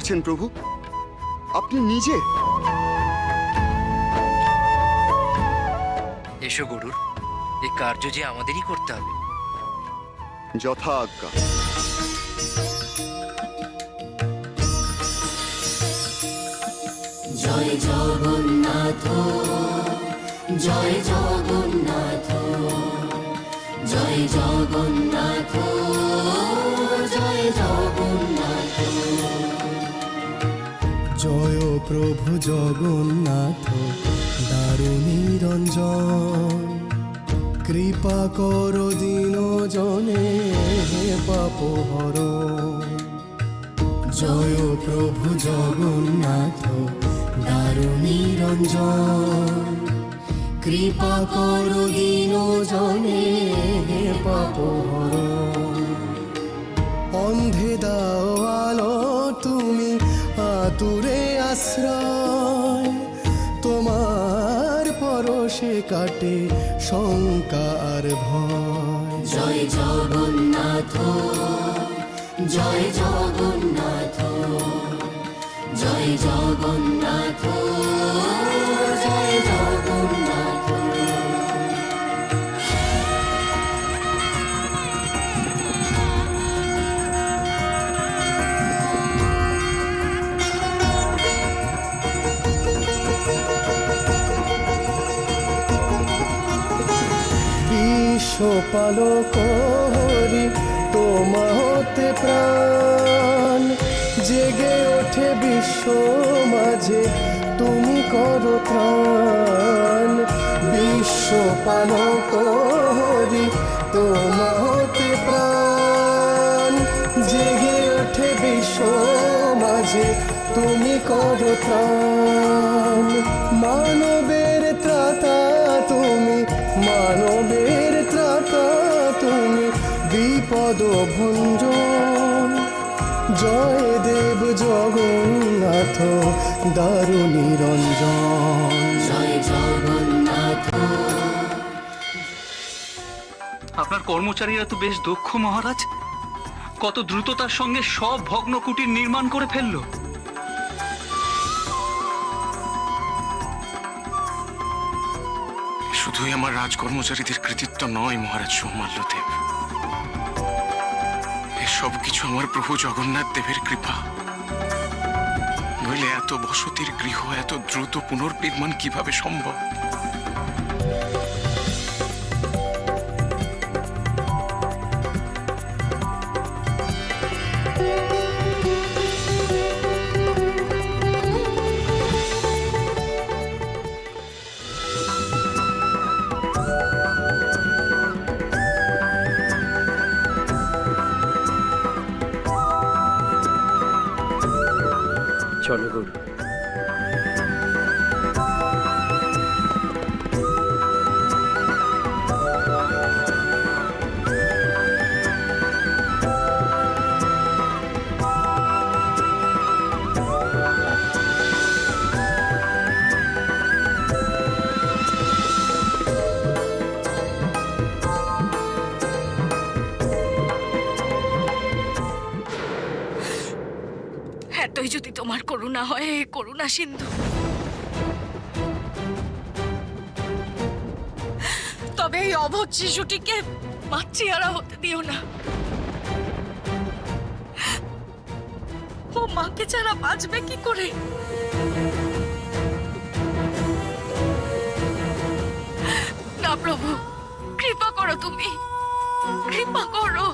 করছেন প্রভু? আপনি নিজে? এসো গরুর, এই কার্য যে আমাদেরই করতে হবে। যথা আজ্ঞা। জয় জগন্নাথ, জয় জগন্নাথ, জয় জগন্নাথ, জয় জগন্নাথ। জয় প্রভু জগন্নাথ দারুনিরঞ্জন, কৃপা কর দীন জনে পাপহর। জয় প্রভু জগন্নাথ দারুনিরঞ্জন, কৃপা কর দীন জনে পাপহর। অন্ধে দাও আলো তুমি আতুরে আশ্রয়, তোমার পরশে কাটে শঙ্কা আর ভয়। জয় জগন্নাথ, জয় জগন্নাথ, জয় জগন্নাথ, জয় জগন্নাথ। বিশ্বপালক হরি তোমা হতে প্রাণ, জেগে ওঠে বিশ্ব মাঝে তুমি করো ত্রাণ। বিশ্বপালক হরি তোমা হতে প্রাণ, জেগে ওঠে বিশ্ব মাঝে তুমি করো ত্রাণ। মানবের ত্রাতা তুমি, মানবের ত্রাতা তুমি, বিপদ ভঞ্জন। জয় দেব জগন্নাথ দারুনিরঞ্জন। জয় জগন্নাথ। আপনার কর্মচারীরা তো বেশ দক্ষ মহারাজ। কত দ্রুততার সঙ্গে সব ভগ্ন কুটির নির্মাণ করে ফেললো। শুধুই আমার রাজকর্মচারীদের কৃতিত্ব নয় মহারাজ সৌমাল্যদেব, এসব কিছু আমার প্রভু জগন্নাথ দেবের কৃপা। নইলে এত বসতির গৃহ এত দ্রুত পুনর্নির্মাণ কিভাবে সম্ভব? চলো গরু। এতই যদি তোমার করুণা হয়, হে করুণা সিন্ধু, তবে এই অবোধ শিশুটিকে মাতৃহারা হতে দিও না। ও মাকে ছাড়া বাঁচবে কি করে? না প্রভু, কৃপা করো, তুমি কৃপা করো,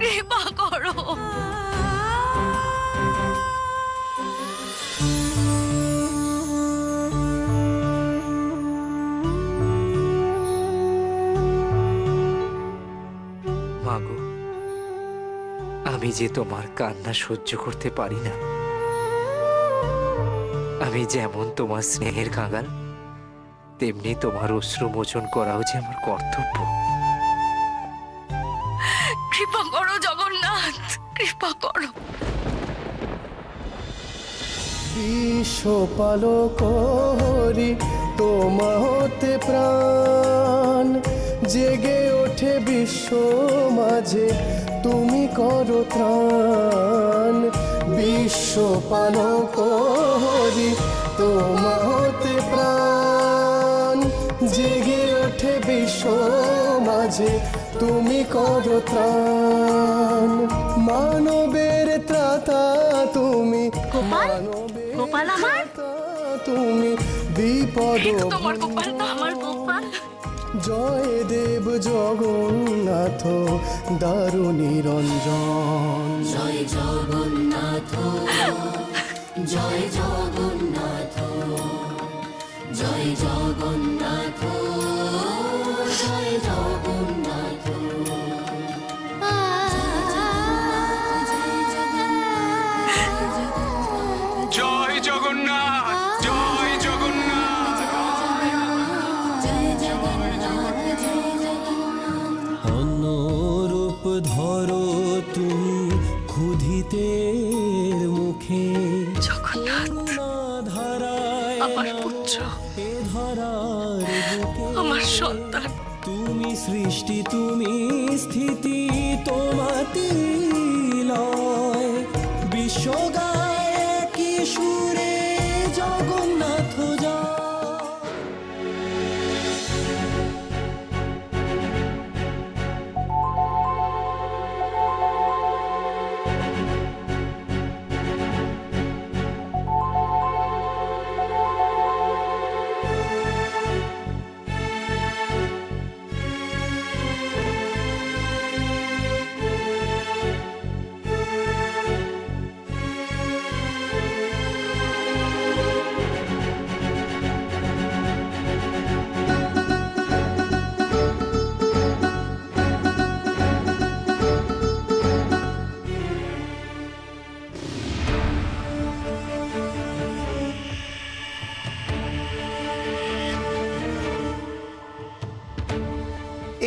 কৃপা করো। মাগো, আমি যে তোমার কান্না সহ্য করতে পারি না। আমি যেমন তোমার স্নেহের কাঙাল, তেমনি তোমার অশ্রু মোচন করাও যে আমার কর্তব্য। কৃপা করো জগন্নাথ, কৃপা করো। বিশ্বপালক হরি তোমা হতে প্রাণ, জেগে ওঠে বিশ্ব মাঝে তুমি করো ত্রাণ। বিশ্বপালক হরি তোমাতে প্রাণ, জেগে ওঠে বিশ্ব মাঝে তুমি করো ত্রাণ। মানবের ত্রাতা তুমি, মানবের গোপাল আমার? ত্রাতা তুমি, বিপদ তোমার গোপাল না আমার গোপাল। জয় দেব জগন্নাথ দারুণী রঞ্জন। জয় জগন্নাথ জয় জগন্নাথ জয় জগন্নাথ জয় জগন্নাথ জয় জগন্নাথ, জয় জগন্নাথ। অন্যরূপ ধরো তুমি ক্ষুধিতের মুখে, জগন্নাথ ধারায় আমার পুত্র, এ ধরার বুকে। আমার সন্তান। তুমি সৃষ্টি তুমি স্থিতি তোমাতি লয়, বিশ্ব গায় কি সুরে জগন্নাথ জয়।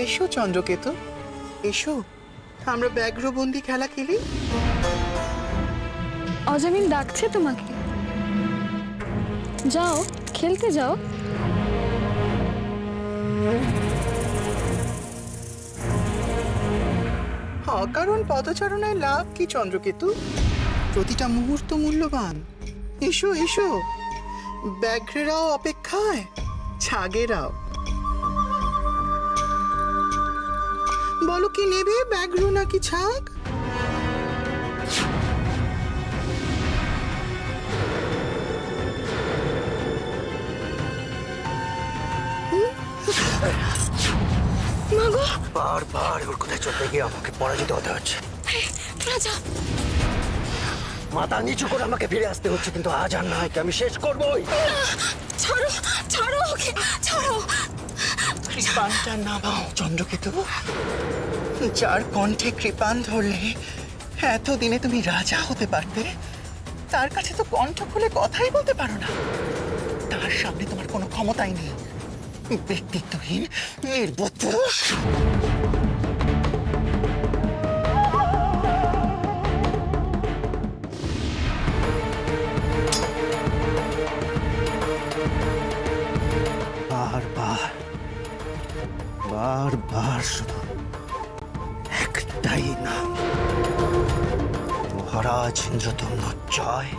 এসো চন্দ্রকেতু, এসো, আমরা ব্যাঘ্রবন্দি খেলা খেলি। অজামিন ডাকছে তোমাকে, যাও খেলতে যাও। অকারণ পদচারণায় লাভ কি চন্দ্রকেতু? প্রতিটা মুহূর্ত মূল্যবান। এসো এসো, ব্যাঘ্রেরাও অপেক্ষায়, ছাগেরাও। বলো কি নেবে, ব্যাঘ্র নাকি ছাগ? মাগো বারবার ওর কোথায় চলতে গিয়ে আমাকে পরাজিত হতে হচ্ছে। রাজা, মাথা নিচু করে আমাকে ফিরে আসতে হচ্ছে, কিন্তু আজ আর নয়, আমি শেষ করবোই। ছাড়ো ছাড়ো ওকে, ছাড়ো। কৃপানটা নামাও চন্দ্রকেতু। যার কণ্ঠে কৃপান ধরলে এতদিনে তুমি রাজা হতে পারতে, তার কাছে তো কণ্ঠ খুলে কথাই বলতে পারো না। তার সামনে তোমার কোনো ক্ষমতাই নেই, ব্যক্তিত্বহীন নির্বুদ্ধ। বারবার বারবার শুধু একটাই নাম, মহারাজ ইন্দ্রদম্ন জয়,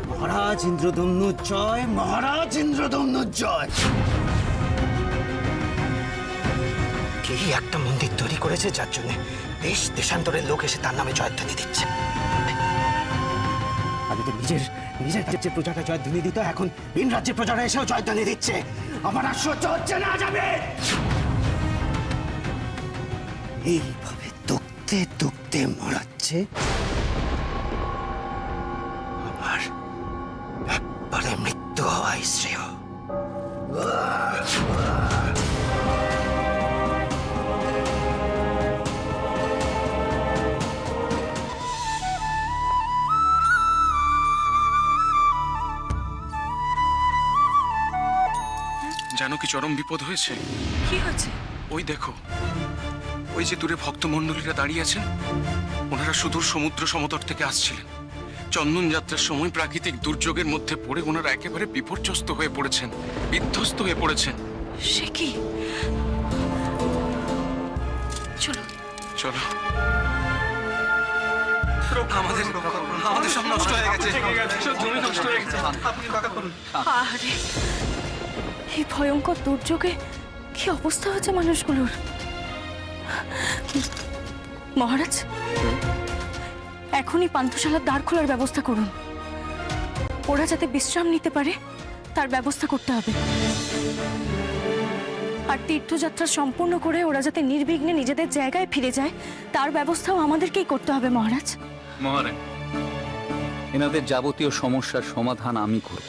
মহারাজ ইন্দ্রদম্ন জয়, মহারাজ ইন্দ্রদম্ন জয়। কি একটা মন্দির তৈরি করেছে যার জন্য দেশ দেশান্তরের লোক এসে তার নামে জয়ধ্বনি দিচ্ছে। আগে তো নিজের নিজের রাজ্যের প্রজাটা জয়ধ্বনি দিত, এখন ভিন রাজ্যের প্রজারা এসেও জয়ধ্বনি দিচ্ছে। আমার আর সহ্য হচ্ছে না যাবে। এইভাবে দুঃখতে দুঃখতে মরাচ্ছে আমার একবারে মৃত্যু হওয়াই শ্রেয়। জানো কি চরম বিপদ হয়েছে? কি হয়েছে? ওই দেখো, ওই যে দূরে ভক্তমণ্ডলীরা দাঁড়িয়ে আছেন, ওনারা সুদূর সমুদ্র সমতট থেকে আসছিলেন। চন্দন যাত্রার সময় প্রাকৃতিক দুর্যোগের মধ্যে পড়ে ওনারা একেবারে বিপর্যস্ত হয়ে পড়েছেন, বিধ্বস্ত হয়ে পড়েছেন। সে কি? চলো চলো। আমাদের সব নষ্ট হয়ে গেছে। আরে এই ভয়ঙ্কর দুর্যোগে কি অবস্থা হচ্ছে মানুষগুলোর। মহারাজ, এখনই পান্থশালার দ্বার খোলার ব্যবস্থা করুন। ওরা যাতে বিশ্রাম নিতে পারে তার ব্যবস্থা করতে হবে। আর তীর্থযাত্রা সম্পূর্ণ করে ওরা যাতে নির্বিঘ্নে নিজেদের জায়গায় ফিরে যায় তার ব্যবস্থাও আমাদেরকেই করতে হবে মহারাজ। মহারাজ, এনাদের যাবতীয় সমস্যার সমাধান আমি করব।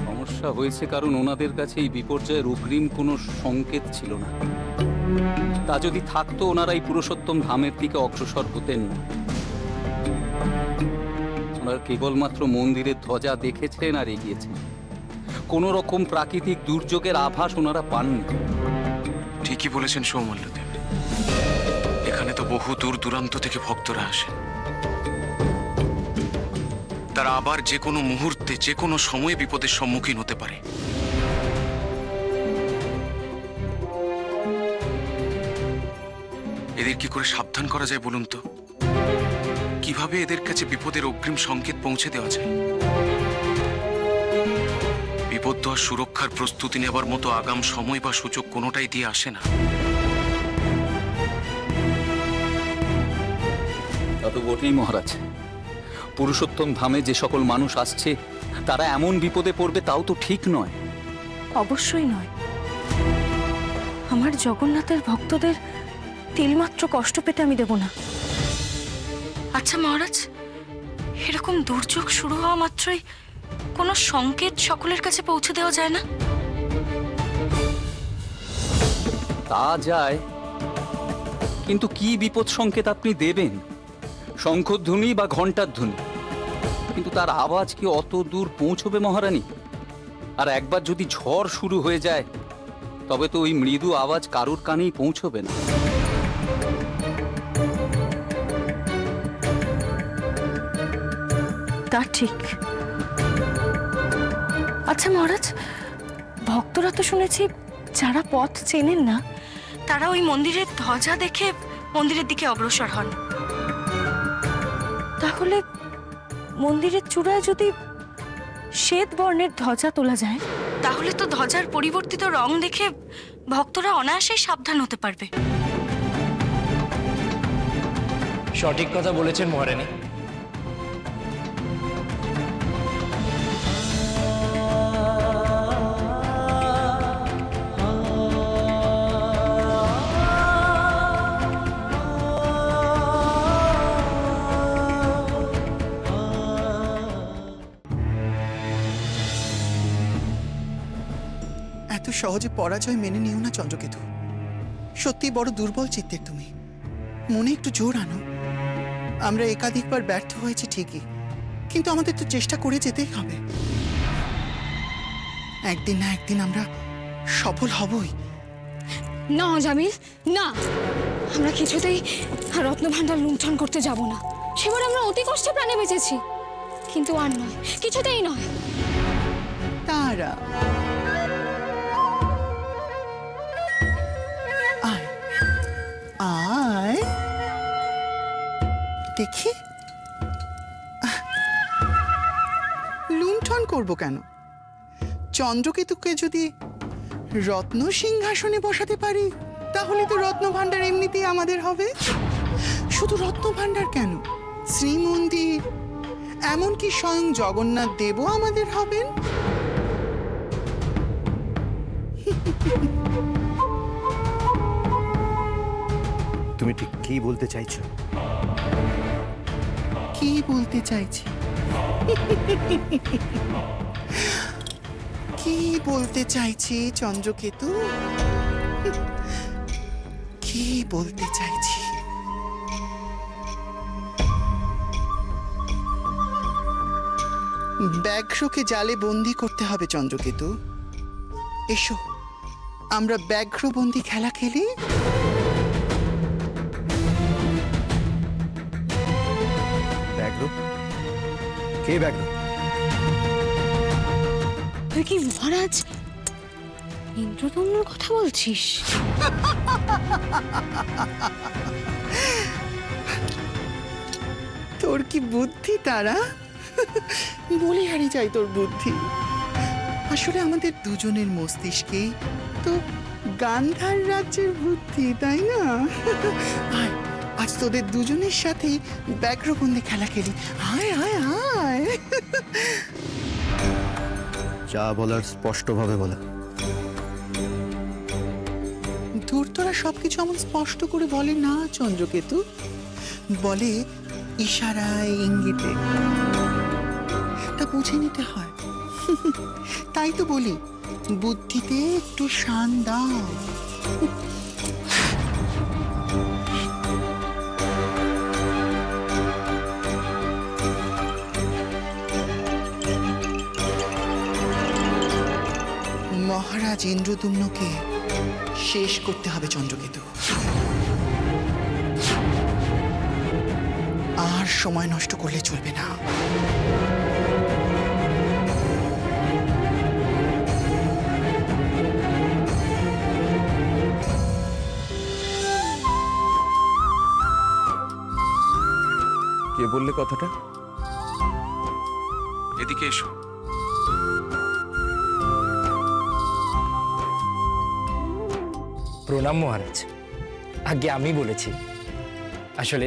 সমস্যা হয়েছে কারণ ওনাদের কাছে এই বিপর্যয়ের অগ্রিম কোনো সংকেত ছিল না। তা যদি থাকতো ওনারা এই পুরুষোত্তম ধামের দিকে অগ্রসর হতেন না। ওনারা কেবলমাত্র মন্দিরের ধ্বজা দেখেছেন আর এগিয়েছেন। কোন রকম প্রাকৃতিক দুর্যোগের আভাস ওনারা পাননি। ঠিকই বলেছেন সৌমল্লদেব, এখানে তো বহু দূর দূরান্ত থেকে ভক্তরা আসেন। তারা আবার যে কোনো মুহূর্তে যে কোনো সময়ে বিপদের সম্মুখীন হতে পারে। এদের কি করে সাবধান করা যায় বলুন তো? কিভাবে এদের কাছে বিপদের অগ্রিম সংকেত পৌঁছে দেওয়া যায়? বিপদ আর সুরক্ষার প্রস্তুতি নেবার মতো আগাম সময় বা সুযোগ কোনোটাই দিয়ে আসে না। তা তো বটেই মহারাজ। পুরুষোত্তম ধামে যে সকল মানুষ আসছে তারা এমন বিপদে পড়বে তাও তো ঠিক নয়। অবশ্যই নয়। আমার জগন্নাথের ভক্তদের তিলমাত্র কষ্ট পেতে আমি দেব না। আচ্ছা মহারাজ, এরকম দুর্যোগ শুরু হওয়া মাত্রই কোনো সংকেত সকলের কাছে পৌঁছে দেওয়া যায় না? তা যায়, কিন্তু কি বিপদ সংকেত আপনি দেবেন? শঙ্খধ্বনি বা ঘণ্টার ধ্বনি, কিন্তু তার আওয়াজ কি অত দূর পৌঁছবে মহারানী? আর একবার যদি ঝড় শুরু হয়ে যায় তবে তো ওই মৃদু আওয়াজ কারুর কানেই পৌঁছবে না। তা ঠিক। আচ্ছা মহারাজ, ভক্তরা তো শুনেছি যারা পথ চেনেন না তারা ওই মন্দিরের ধ্বজা দেখে মন্দিরের দিকে অগ্রসর হন। তাহলে মন্দিরের চূড়ায় যদি শ্বেত বর্ণের ধ্বজা তোলা যায় তাহলে তো ধ্বজার পরিবর্তিত রং দেখে ভক্তরা অনায়াসেই সাবধান হতে পারবে। সঠিক কথা বলেছেন মহারানী। এত সহজে পরাজয় মেনে নিও না চন্দ্রকেতু। সত্যি বড় দুর্বল চিত্তের তুমি। মনে একটু জোর আনো। আমরা একাধিকবার ব্যর্থ হয়েছি ঠিকই, কিন্তু আমাদের তো চেষ্টা করে যেতেই হবে। একদিন না একদিন আমরা সফল হবই। না জামিল, না, আমরা কিছুতেই রত্নভাণ্ডার লুণ্ঠন করতে যাব না। সেবার আমরা অতি কষ্টে প্রাণে বেঁচেছি, কিন্তু আর নয়, কিছুতেই নয়। তারা আয় আয় দেখি। লুণ্ঠন করব কেন? চন্দ্রকেতুকে যদি রত্ন সিংহাসনে বসাতে পারি তাহলে তো রত্নভাণ্ডার এমনিতেই আমাদের হবে। শুধু রত্নভাণ্ডার কেন, শ্রীমন্দির, এমনকি স্বয়ং জগন্নাথ দেবও আমাদের হবেন। তুমি ঠিক কি বলতে চাইছো? কি বলতে চাইছি? কি বলতে চাইছি চন্দ্রকেতু? কি বলতে চাইছি? ব্যাঘ্রকে জালে বন্দি করতে হবে চন্দ্রকেতু। এসো আমরা ব্যাঘ্রবন্দি খেলা খেলি। ব্যাঘ্র? কে ব্যাঘ্র? তুই কি মহারাজ ইন্দ্রদম্নর কথা বলছিস? তোর কি বুদ্ধি তারা, বলিহারি চাই তোর বুদ্ধি। আসলে আমাদের দুজনের মস্তিষ্কেই তো গান্ধার রাজ্যের বুদ্ধি, তাই না? আয়, আজ তোদের দুজনের সাথেই ব্যাঘ্রবন্দি খেলা খেলি। আয় আয় আয়। যা বলার স্পষ্টভাবে বলা। ধূর্তরা সবকিছু এমন স্পষ্ট করে বলে না চন্দ্রকেতু, বলে ইশারায়, ইঙ্গিতে। তা বুঝে নিতে হয়। তাই তো বলি, বুদ্ধিতে একটু শান দাও। মহারাজ ইন্দ্রদুম্নকে শেষ করতে হবে চন্দ্রকেতু। আর সময় নষ্ট করলে চলবে না। কে বললে কথাটা? এদিকে এসো। প্রণাম মহারাজ। আগে আমি বলেছি, আসলে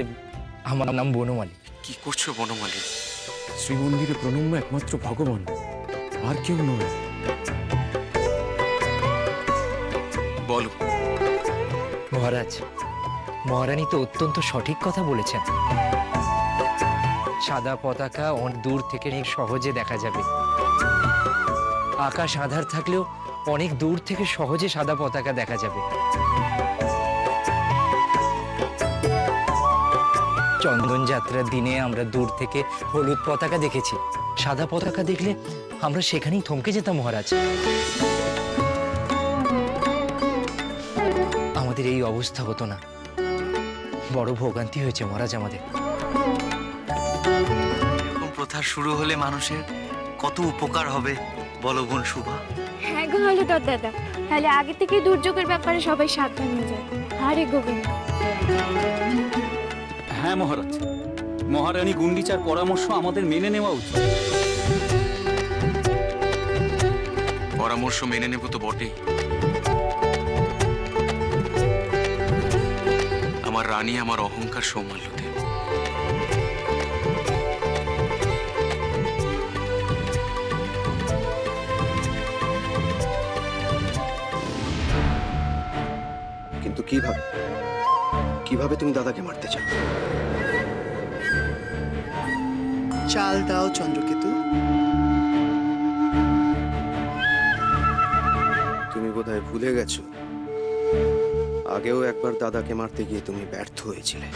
আমার নাম বনমালী। কি করছো বনমালী? শ্রীমন্দিরে প্রণম্য একমাত্র ভগবান, আর কেউ নয়। বলো। মহারাজ, মহারানী তো অত্যন্ত সঠিক কথা বলেছেন। সাদা পতাকা অনেক দূর থেকে সহজে দেখা যাবে। আকাশ আঁধার থাকলেও অনেক দূর থেকে সহজে সাদা পতাকা দেখা যাবে। চন্দন যাত্রার দিনে আমরা দূর থেকে হলুদ পতাকা দেখেছি, সাদা পতাকা দেখলে আমরা সেখানেই থমকে যেতাম মহারাজ। আমাদের এই অবস্থা হতো না। বড় ভোগান্তি হয়েছে মহারাজ আমাদের। এরকম প্রথা শুরু হলে মানুষের কত উপকার হবে বলো বোন শুভা। হ্যাঁ গো হলুদর দাদা, তাহলে আগে থেকে দুর্যোগের ব্যাপারে সবাই সাবধান হয়ে যায়। আরে গোবিন্দ। হ্যাঁ মহারাজ, মহারানী গুন্ডিচার পরামর্শ আমাদের মেনে নেওয়া উচিত। পরামর্শ মেনে নেব তো বটেই। আমার রানী আমার অহংকার সৌমাল্য দেব। কিন্তু কিভাবে, কিভাবে তুমি দাদাকে মারতে চাও? চাল দাও চন্দ্রকেতু। তুমি বোধহয় ভুলে গেছো, আগেও একবার দাদাকে মারতে গিয়ে তুমি ব্যর্থ হয়েছিলে।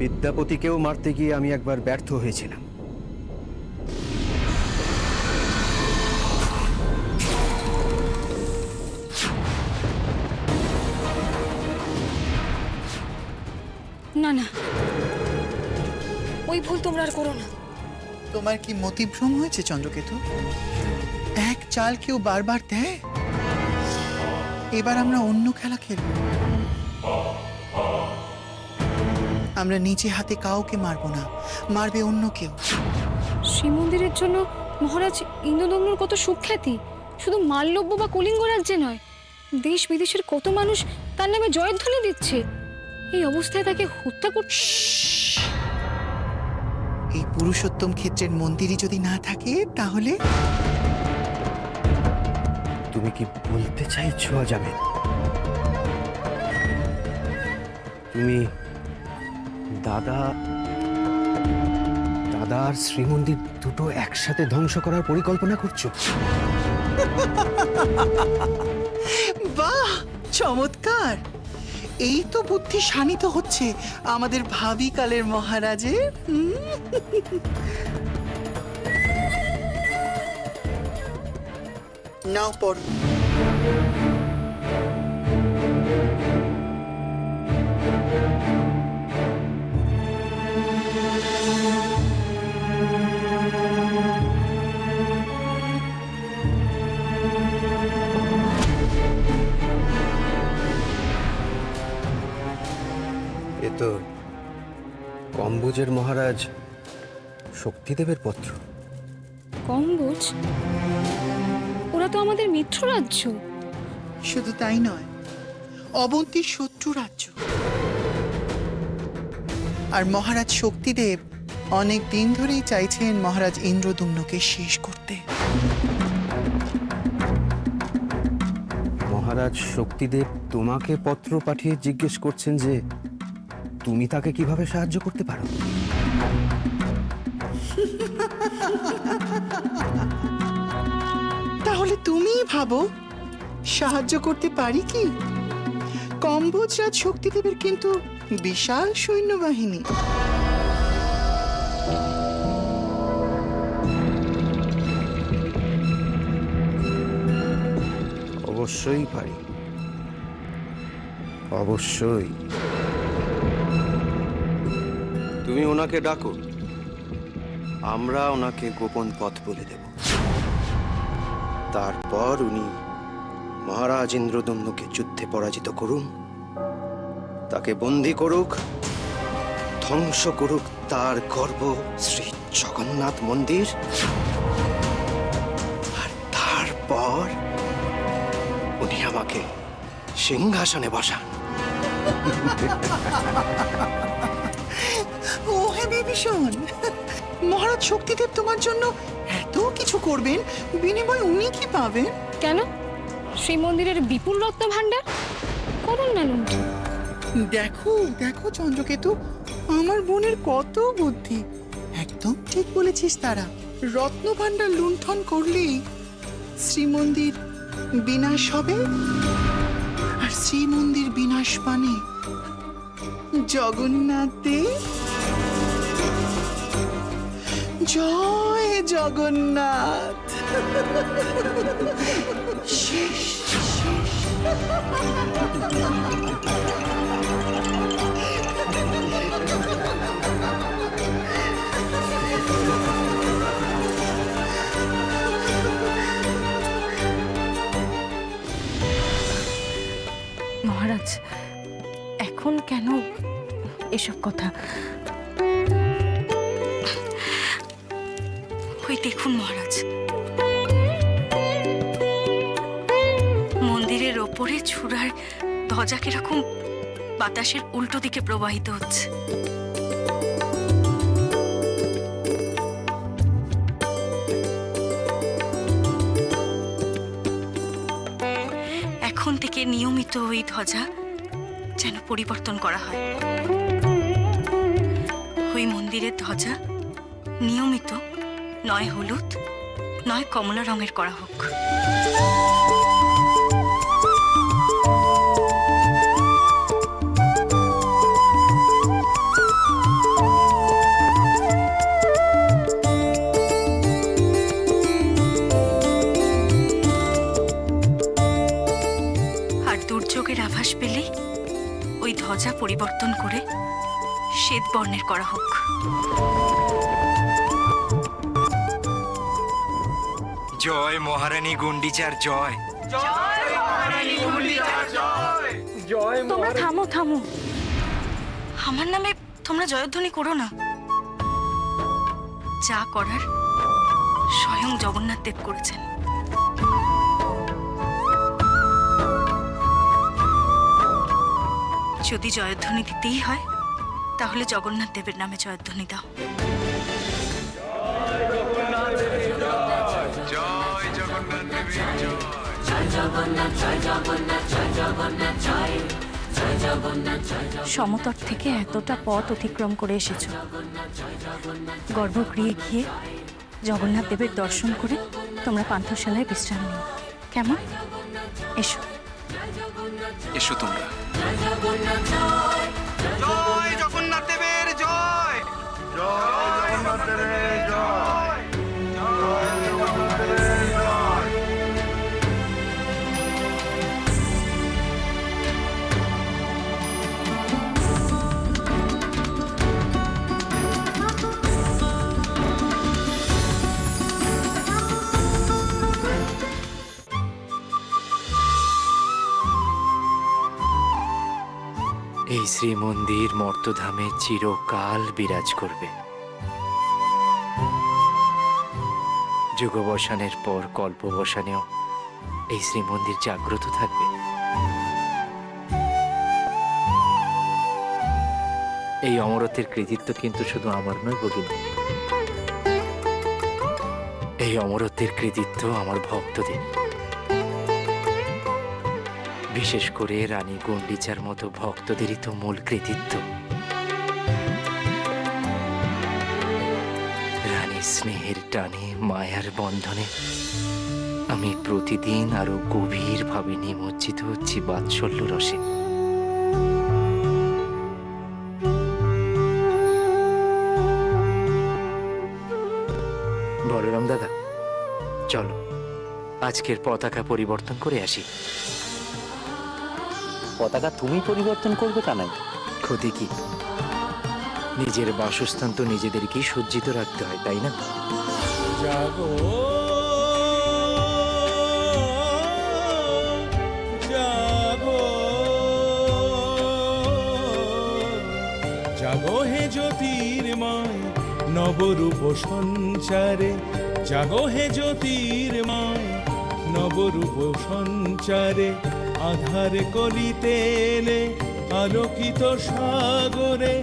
বিদ্যাপতিকেও মারতে গিয়ে আমি একবার ব্যর্থ হয়েছিলাম। না না, ওই ভুল তোমরা আর করো না। তোমার কি মতিভ্রম হয়েছে চন্দ্রকেতু? এক চাল কেউ বারবার দেয়। এবার আমরা অন্য খেলা খেলব। আমরা নিজে হাতে কাউকে মারবো না, মারবে অন্য কেউ। শ্রীমন্দিরের জন্য মহারাজ ইন্দ্রদম্নর কত সুখ্যাতি, শুধু মাল্যব্য বা কলিঙ্গ রাজ্যে নয়, দেশ বিদেশের কত মানুষ তার নামে জয়ধ্বনি দিচ্ছে। এই অবস্থায় তাকে হত্যা করছে। এই পুরুষোত্তম ক্ষেত্রের মন্দিরই যদি না থাকে তাহলে? তুমি কি বলতে চাইছো আজামেল? তুমি দাদা দাদা আর শ্রীমন্দির দুটো একসাথে ধ্বংস করার পরিকল্পনা করছো? বাহ, চমৎকার! এই তো বুদ্ধি শানিত হচ্ছে আমাদের ভাবি কালের মহারাজের। নাও পড়। তো কম্বোজের মহারাজ শক্তিদেবের পত্র। কম্বোজ? ওরা তো আমাদের মিত্র রাজ্য। শুধু তাই নয়, অবন্তীর শত্রু রাজ্য। আর মহারাজ শক্তিদেব অনেক দিন ধরেই চাইছেন মহারাজ ইন্দ্রদুম্নকে শেষ করতে। মহারাজ শক্তিদেব তোমাকে পত্র পাঠিয়ে জিজ্ঞেস করছেন যে তুমি তাকে কিভাবে সাহায্য করতে পারো। তাহলে তুমিই ভাবো সাহায্য করতে পারি কি? কম্বোজ রাজ শক্তিদেবের কিন্তু বিশাল সৈন্যবাহিনী। অবশ্যই পারি, অবশ্যই। তুমি ওনাকে ডাকো, আমরা ওনাকে গোপন পথ বলে দেব। তারপর উনি মহারাজ ইন্দ্রদম্নকে যুদ্ধে পরাজিত করুন, তাকে বন্দী করুক, ধ্বংস করুক তার গর্ব শ্রী জগন্নাথ মন্দির, আর তারপর উনি আমাকে সিংহাসনে বসান। ও হে বিভীষণ, মহারাজ শক্তিদেব তোমার জন্য এত কিছু করবেন, বিনিময় উনি কি পাবেন? কেন? শ্রীমন্দিরের বিপুল রত্ন ভাণ্ডার? করুন না লুণ্ঠন। দেখো দেখো চন্দ্রকেতু, আমার বোনের কত বুদ্ধি। একদম ঠিক বলেছিস তারা। রত্ন ভাণ্ডার লুণ্ঠন করলেই শ্রীমন্দির বিনাশ হবে, আর শ্রীমন্দির বিনাশ মানে জগন্নাথ দেব। জয় জগন্নাথ। শেষ শেষ। মহারাজ, এখন কেন এসব কথা? ওই দেখুন মহারাজ, মন্দিরের ওপরে চূড়ার ধ্বজা কিরকম বাতাসের উল্টো দিকে প্রবাহিত হচ্ছে। এখন থেকে নিয়মিত ওই ধ্বজা যেন পরিবর্তন করা হয়। ওই মন্দিরের ধ্বজা নিয়মিত নয় হলুদ নয় কমলা রঙের করা হোক। আর দুর্যোগের আভাস পেলেই ওই ধ্বজা পরিবর্তন করে শ্বেত বর্ণের করা হোক। জয় মহারানী গুন্ডিচার জয়। তোমরা থামো থামো, আমার নামে তোমরা জয়ধ্বনি করো না। যা করার স্বয়ং জগন্নাথ দেব করেছেন। যদি জয়ধ্বনি দিতেই হয় তাহলে জগন্নাথ দেবের নামে জয়ধ্বনি দাও। জয় জগন্নাথ দেবীর জয়। সমতট থেকে এতটা পথ অতিক্রম করে এসেছো, গর্ভগৃহে গিয়ে জগন্নাথ দেবের দর্শন করে তোমরা পান্থশালায় বিশ্রাম নিও, কেমন? এসো এসো তোমরা। জয় জগন্নাথ দেবের জয়। জয় জগন্নাথ দেবের জয়। জয় জগন্নাথ দেবের জয়। এই এই শ্রীমন্দির মর্তধামে চিরকাল বিরাজ করবে। যুগবসানের পর কল্পবসানেও এই শ্রীমন্দির জাগ্রত থাকবে। এই অমরত্বের কৃতিত্ব কিন্তু শুধু আমার নয় ভগিনী, এই অমরত্বের কৃতিত্ব আমার ভক্তদের, বিশেষ করে রানী গণ্ডিচার মতো ভক্তদেরই তো মূল কৃতিত্ব। রানীর স্নেহের টানে, মায়ার বন্ধনে আমি প্রতিদিন আরো গভীরভাবে নিমজ্জিত হচ্ছি বাৎসল্য রসে। বলরাম দাদা, চলো আজকের পতাকা পরিবর্তন করে আসি। পতাকা তুমি পরিবর্তন করবে কানাই? ক্ষতি কি? নিজের বাসস্থান তো নিজেদেরকেই সজ্জিত রাখতে হয়, তাই না? জাগো জাগো জাগো হে জ্যোতির্ময় নবরূপ সঞ্চারে, জাগো হে জ্যোতির্ময় নবরূপ সঞ্চারে, আধার কলিতে এলে আলোকিত সাগরে,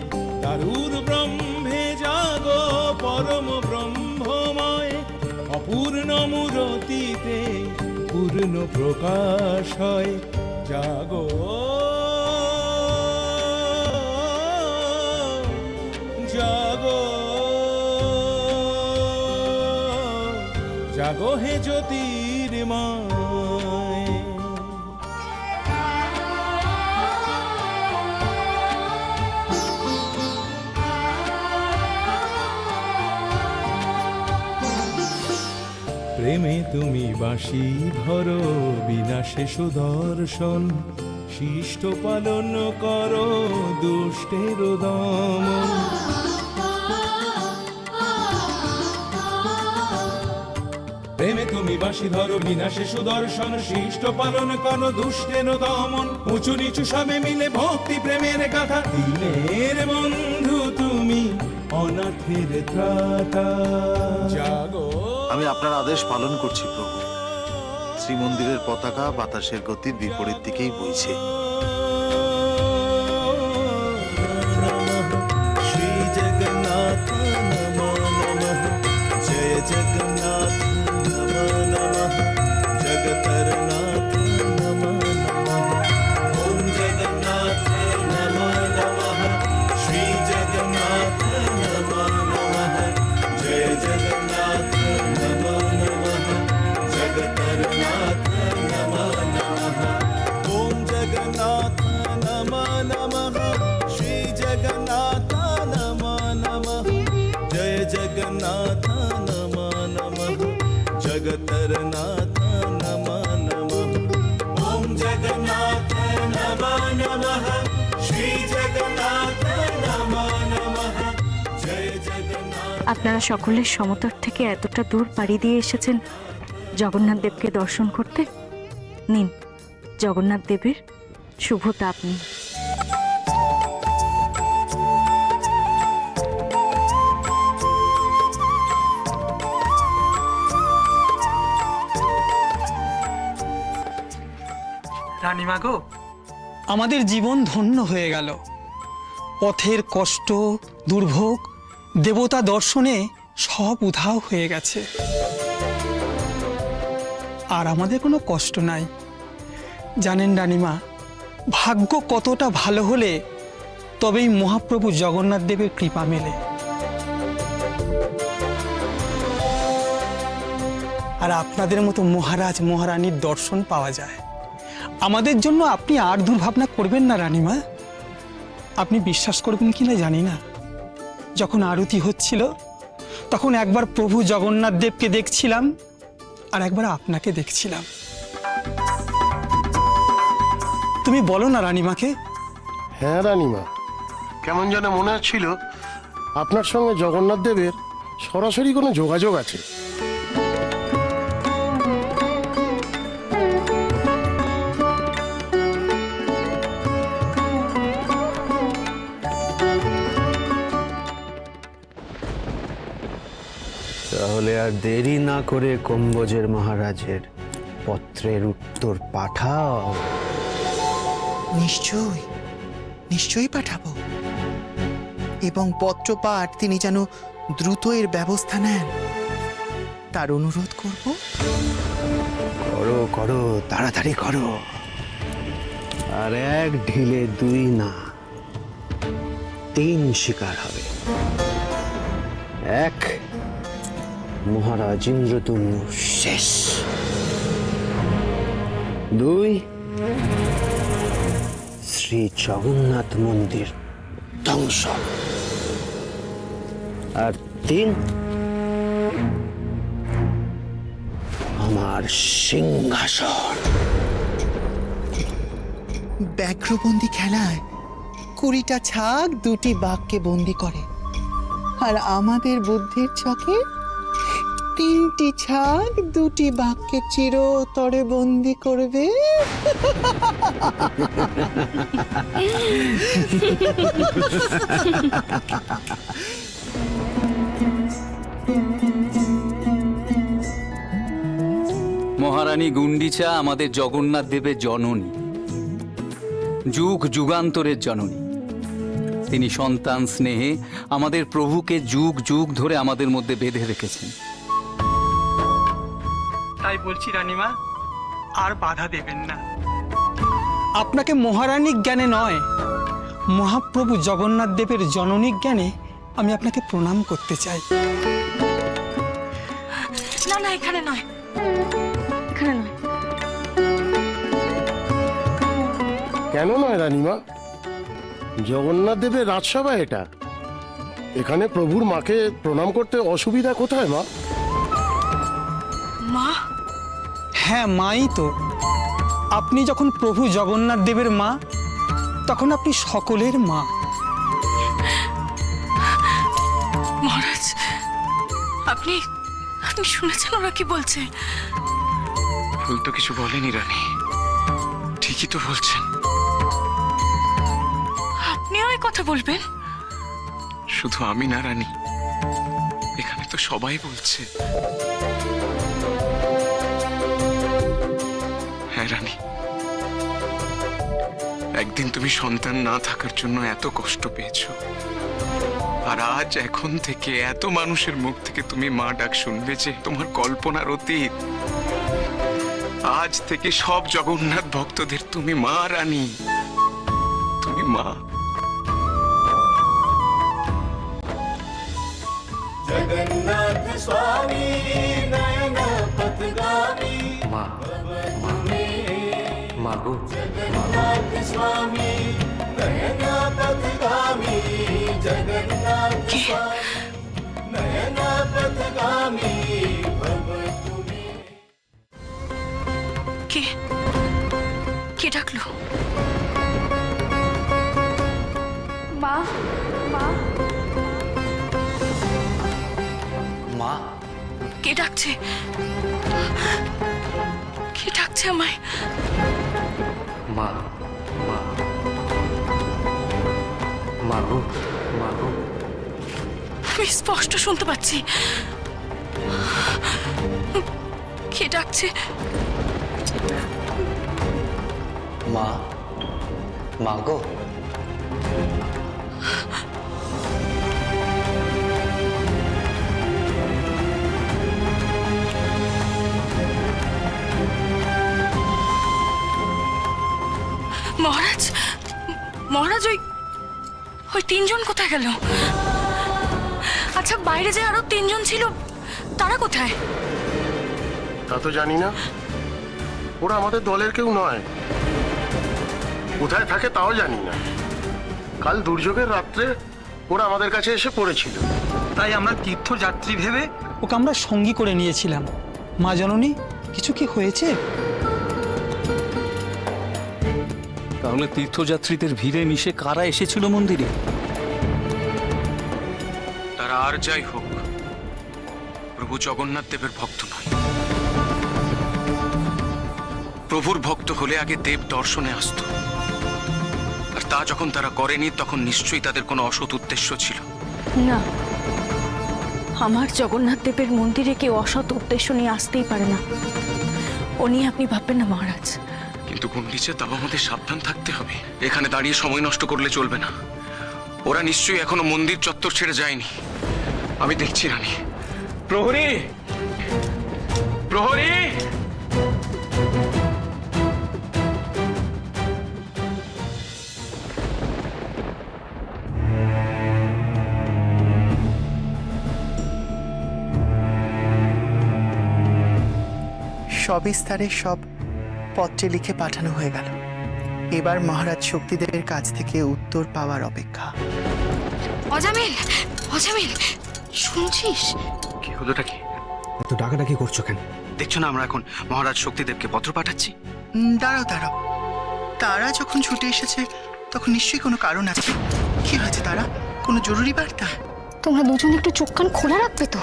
দারুর ব্রহ্মে জাগো পরম ব্রহ্মময়, অপূর্ণ মূরতিতে পূর্ণ প্রকাশ হয়। জাগো জাগো জাগো হে জ্যোতির্ময়। প্রেমে তুমি বাঁশি ধরো, বিনাশে সুদর্শন, শিষ্ট পালন করো দুষ্টের দমন। প্রেমে তুমি বাঁশি ধরো, বিনাশে সুদর্শন, শিষ্ট পালন করো দুষ্টের দমন। উঁচু নিচু সবে মিলে ভক্তি প্রেমের গাথা, দিনের বন্ধু তুমি অনাথের ত্রাতা। জাগো আমি আপনার আদেশ পালন করছি প্রভু। শ্রীমন্দিরের পতাকা বাতাসের গতির বিপরীত দিকেই বইছে। শ্রী জগন্নাথ নমঃ নমঃ, জয় জগন্নাথ নমঃ নমঃ, জগতর নাথ নমঃ নমঃ, ওম জগন্নাথ নমঃ নমঃ, শ্রী জগন্নাথ নমঃ নমঃ, জয় জগন্নাথ নমঃ নমঃ, জগতর নাথ নমঃ নমঃ, ওম জগন্নাথ নমঃ নমঃ, শ্রী জগন্নাথ নমঃ নমঃ, জয় জগন্নাথ নমঃ নমঃ, জগতর নাথ নমঃ নমঃ, ওম জগন্নাথ নমঃ নমঃ, শ্রী জগন্নাথ নমঃ নমঃ, জয় জগন্নাথ। আপনারা সকলের সমতট থেকে এতটা দূর পাড়ি দিয়ে এসেছেন জগন্নাথ দেবকে দর্শন করতে। নিন জগন্নাথ দেবের শুভ তাপ নিন। রানীমা গো, আমাদের জীবন ধন্য হয়ে গেল। পথের কষ্ট, দুর্ভোগ, দেবতা দর্শনে সব উধাও হয়ে গেছে। আর আমাদের কোনো কষ্ট নাই। জানেন রানীমা, ভাগ্য কতটা ভালো হলে তবেই মহাপ্রভু জগন্নাথ দেবের কৃপা মেলে। আর আপনাদের মতো মহারাজ মহারানীর দর্শন পাওয়া যায়। আমাদের জন্য আপনি আর দুর্ভাবনা করবেন না রানীমা। আপনি বিশ্বাস করবেন কিনা জানি না, যখন আরতি হচ্ছিল তখন একবার প্রভু জগন্নাথ দেবকে দেখছিলাম আর একবার আপনাকে দেখছিলাম। তুমি বলো না রানীমাকে। হ্যাঁ রানীমা, কেমন যেন মনে হচ্ছিল আপনার সঙ্গে জগন্নাথ দেবের সরাসরি কোনো যোগাযোগ আছে। দেরি না করে কম্বোজের মহারাজের পত্রের উত্তর পাঠাও। নিশ্চয়ই নিশ্চয়ই পাঠাবো, এবং পত্র পাঠ তিনি যেন দ্রুত এর ব্যবস্থা নেন তার অনুরোধ করব। করো করো, তাড়াতাড়ি করো। আর এক ঢিলে দুই না, 3 শিকার হবে। 1, মহারাজ ইন্দ্রদম্নু শেষ। 2, শ্রী জগন্নাথ মন্দির ধ্বংস। আর 3, আমার সিংহাসন। ব্যাঘ্রবন্দি খেলায় 20টা ছাগ 2টি বাঘকে বন্দি করে, আর আমাদের বুদ্ধির ছকে 3টি ছাগ 2টি বাঘকে চিরতরে বন্দি করবে। মহারানী গুন্ডিচা আমাদের জগন্নাথ দেবের জননী, যুগ যুগান্তরের জননী। তিনি সন্তান স্নেহে আমাদের প্রভুকে যুগ যুগ ধরে আমাদের মধ্যে বেঁধে রেখেছেন। তাই বলছি রানীমা, আর বাধা দেবেন না। আপনাকে মহারানী জ্ঞানে নয়, মহাপ্রভু জগন্নাথ দেবের জননী জ্ঞানে আমি আপনাকে প্রণাম করতে চাই। না না, এখানে নয়, এখানে নয়। কেন নয় রানীমা? জগন্নাথ দেবের রাজসভা এটা, এখানে প্রভুর মাকে প্রণাম করতে অসুবিধা কোথায় মা? মা? হ্যাঁ, মাই তো। আপনি যখন প্রভু জগন্নাথ দেবের মা, তখন আপনি সকলের মা। মহারাজ, আপনি আপনি শুনেছেন ওরা কি বলছে? ভুল তো কিছু বলেনি রানী, ঠিকই তো বলছেন। আপনিও এই কথা বলবেন? শুধু আমি না রানী, এখানে তো সবাই বলছে। হ্যাঁ রানী, একদিন তুমি সন্তান না থাকার জন্য এত কষ্ট পেয়েছো, আর আজ এখন থেকে এত মানুষের মুখ থেকে তুমি মা ডাক শুনবে যে তোমার কল্পনার অতীত। আজ থেকে সব জগন্নাথ ভক্তদের তুমি মা রানী, তুমি মা। জগন্নাথ স্বামী নয়ন পথগামী, মা, মা গো, জগন্নাথ স্বামী নয়ন পথগামী, জগন্নাথ স্বামী নয়ন পথগামী ভব তুমি। কে কে ডাকলো? মা, মা, মা। কে ডাকছে? কে ডাকছে আমায়? মা, মা, মা গো, মা গো। আমি স্পষ্ট শুনতে পাচ্ছি। কে ডাকছে? মা, মা গো। মহারাজ, মহারাজ, ওই 3 জন কোথায় গেল? আচ্ছা, বাইরে যে আরো 3 জন ছিল, তারা কোথায়? তা তো জানি না, ওরা আমাদের দলের কেউ নয়। কোথায় থাকে তাও জানি না। কাল দুর্যোগের রাত্রে ওরা আমাদের কাছে এসে পড়েছিল, তাই আমরা তীর্থযাত্রী ভেবে ওকে আমরা সঙ্গী করে নিয়েছিলাম। মা জননী, কিছু কি হয়েছে? তাহলে তীর্থযাত্রীদের ভিড়ে মিশে কারা এসেছিল মন্দিরে? তারা আর যাই হোক, প্রভু জগন্নাথ দেবের ভক্ত নয়। প্রভুর ভক্ত হলে আগে দেব দর্শনে আসতো, আর তা যখন তারা করেনি, তখন নিশ্চয়ই তাদের কোনো অসৎ উদ্দেশ্য ছিল। না, আমার জগন্নাথ দেবের মন্দিরে কেউ অসৎ উদ্দেশ্য নিয়ে আসতেই পারে না, ও নিয়ে আপনি ভাববেন না মহারাজ। কিন্তু গুন্ডিচে তাও আমাদের সাবধান থাকতে হবে। এখানে দাঁড়িয়ে সময় নষ্ট করলে চলবে না। ওরা নিশ্চয়ই এখনো মন্দির চত্বর ছেড়ে যায়নি। আমি দেখছি রানী। প্রহরী, প্রহরী! সবিস্তারে সব পত্রে লিখে পাঠানো হয়ে গেল। এবার মহারাজ শক্তিদেবের কাছ থেকে উত্তর পাওয়ার অপেক্ষা। অজামিল, অজামিল, শুনছিস? কি হলোটা কি? এত ডাকাডাকি করছো কেন? দেখছো না আমরা এখন মহারাজ শক্তিদেবকে পত্র পাঠাচ্ছি। দাঁড়াও দাঁড়াও, তারা যখন ছুটে এসেছে তখন নিশ্চয়ই কোনো কারণ আছে। কি হয়েছে তারা? কোনো জরুরি বার্তা? তোমরা দুজন একটু চোখ কান খোলা রাখবে তো।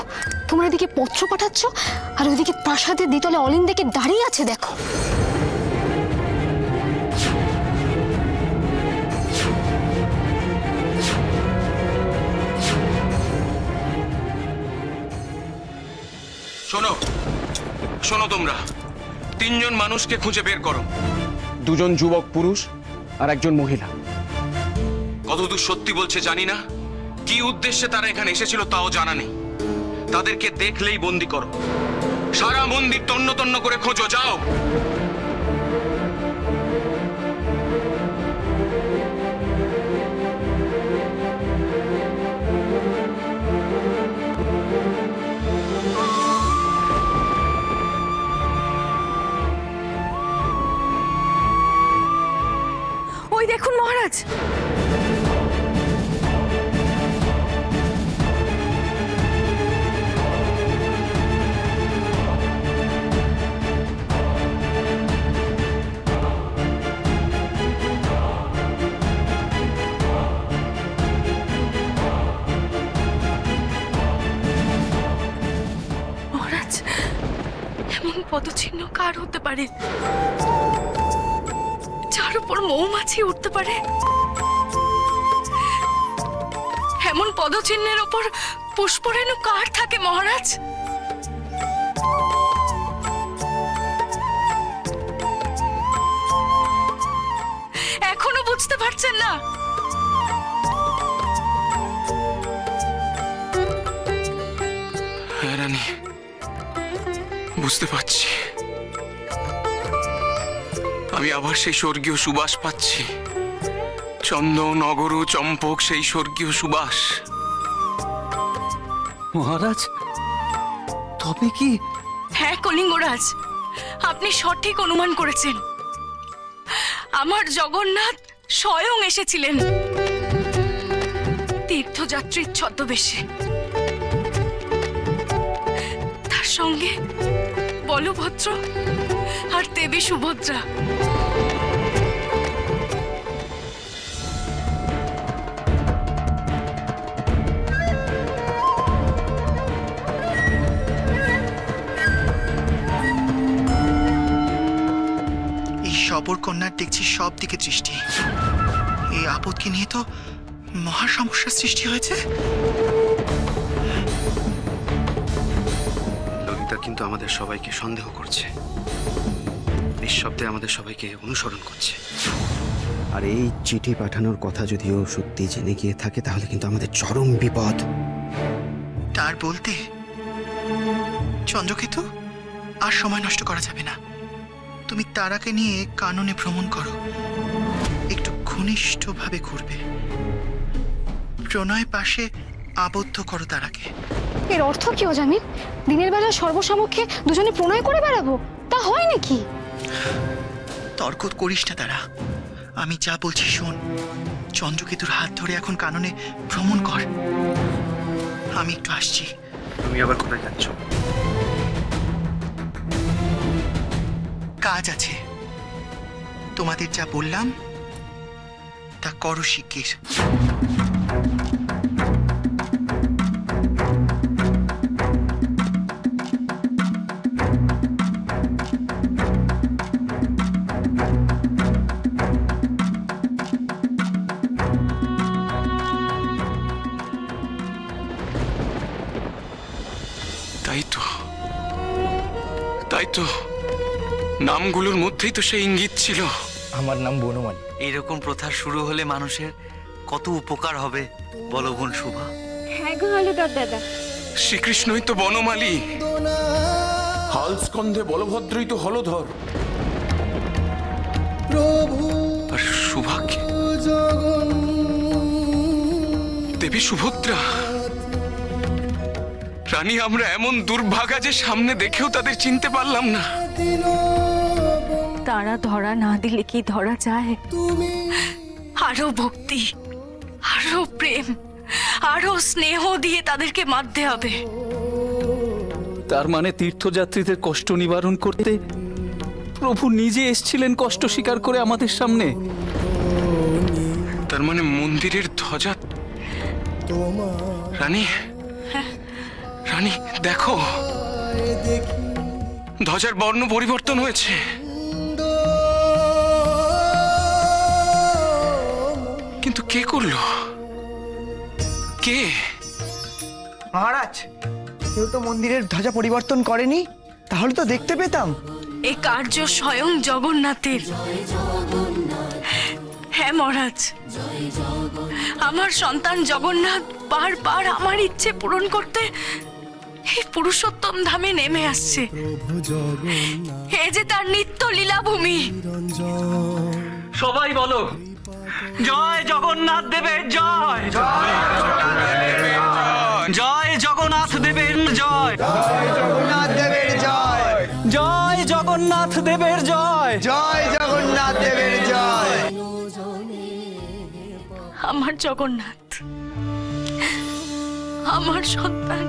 তোমরা এদিকে পত্র পাঠাচ্ছ আর ওইদিকে প্রাসাদের দ্বিতলে অলিন দেখে দাঁড়িয়ে আছে দেখো। শোনো, শোনো তোমরা, তিনজন মানুষকে খুঁজে বের করো। দুজন যুবক পুরুষ আর একজন মহিলা। কতদূর সত্যি বলছে জানি না, কি উদ্দেশ্যে তারা এখানে এসেছিল তাও জানা নেই। তাদেরকে দেখলেই বন্দি করো। সারা মন্দির তন্ন তন্ন করে খোঁজো, যাও। ওই দেখুন মহারাজ। মহারাজ, এমন পদচিহ্ন কার হতে পারে যার উপর মৌমাছি উঠতে পারে? এমন পদচিহ্নের ওপর পুষ্পরেণু কার থাকে মহারাজ? এখনো বুঝতে পারছেন না? হ্যাঁ রানী, বুঝতে পারছি। আমি আবার সেই স্বর্গীয় সুবাস পাচ্ছি। চন্দন, অগরু, চম্পক, সেই স্বর্গীয় সুবাস। মহারাজ, তবে কি? হ্যাঁ কলিঙ্গরাজ, আপনি সঠিক অনুমান করেছেন। আমার জগন্নাথ স্বয়ং এসেছিলেন তীর্থযাত্রীর ছদ্মবেশে। তার সঙ্গে বলভদ্র আর দেবী সুভদ্রা। এই শবর কন্যার দেখছি সব দিকে দৃষ্টি। এই আপদকে নিয়ে তো মহা সমস্যার সৃষ্টি হয়েছে। ললিতা কিন্তু আমাদের সবাইকে সন্দেহ করছে, নিঃশব্দে আমাদের সবাইকে অনুসরণ করছে। আর এই চিঠি পাঠানোর কথা যদিও সত্যি জেনে গিয়ে থাকে তাহলে কিন্তু আমাদের চরম বিপদ। তার বলতে চন্দ্রকেতু, আর সময় নষ্ট করা যাবে না। তুমি তারাকে নিয়ে কাননে ভ্রমণ করো, একটু ঘনিষ্ঠভাবে ঘুরবে। প্রণয় পাশে আবদ্ধ করো তারাকে। এর অর্থ কি অজামিল? দিনের বেলা সর্বসমক্ষে দুজনে প্রণয় করে বেড়াবো, তা হয় নাকি? তর্ক করিস না তারা, আমি যা বলছি শোন। চন্দ্রকেতুর হাত ধরে এখন কাননে ভ্রমণ কর। আমি একটু আসছি। তুমি আবার কোথায় যাচ্ছ? কাজ আছে। তোমাদের যা বললাম তা করো শিগগির। তো নামগুলোর মধ্যেই তো সেই ইঙ্গিত ছিল। আমার নাম বনমালী। এইরকম প্রথা শুরু হলে মানুষের কত উপকার হবে বলো বোন শুভা। হ্যাঁ গো হলদর দাদা, শ্রীকৃষ্ণই তো বনমালী। হাল স্কন্ধে বলভদ্রই তো হলধর। আর শুভাকে দেবী সুভদ্রা। রানী, আমরা এমন দুর্ভাগা যে সামনে দেখেও তাদের চিনতে পারলাম না। তারা ধরা না দিলে কি ধরা যায়? আরো ভক্তি, আরো প্রেম, আরো স্নেহ দিয়ে তাদেরকে মারতে হবে। তার মানে তীর্থযাত্রীদের কষ্ট নিবারণ করতে প্রভু নিজে এসেছিলেন কষ্ট স্বীকার করে আমাদের সামনে। তার মানে মন্দিরের ধ্বজা। রানী, রানী দেখো, ধ্বজার বর্ণ পরিবর্তন হয়েছে। কিন্তু কে করলো? কে? মহারাজ, কেউ তো মন্দিরের ধ্বজা পরিবর্তন করেনি, তাহলে তো দেখতে পেতাম। এই কার্য স্বয়ং জগন্নাথের। হ্যাঁ মহারাজ, আমার সন্তান জগন্নাথ বারবার আমার ইচ্ছে পূরণ করতে এই পুরুষোত্তম ধামে নেমে আসছে। এ যে তার নিত্য লীলাভূমি। সবাই বলো, জয় জগন্নাথ দেবের জয়, জয় জগন্নাথ দেবের জয়, জগন্নাথ দেবের জয়, জয় জগন্নাথ দেবের জয়, জয় জগন্নাথ দেবের জয়। আমার জগন্নাথ, আমার সন্তান।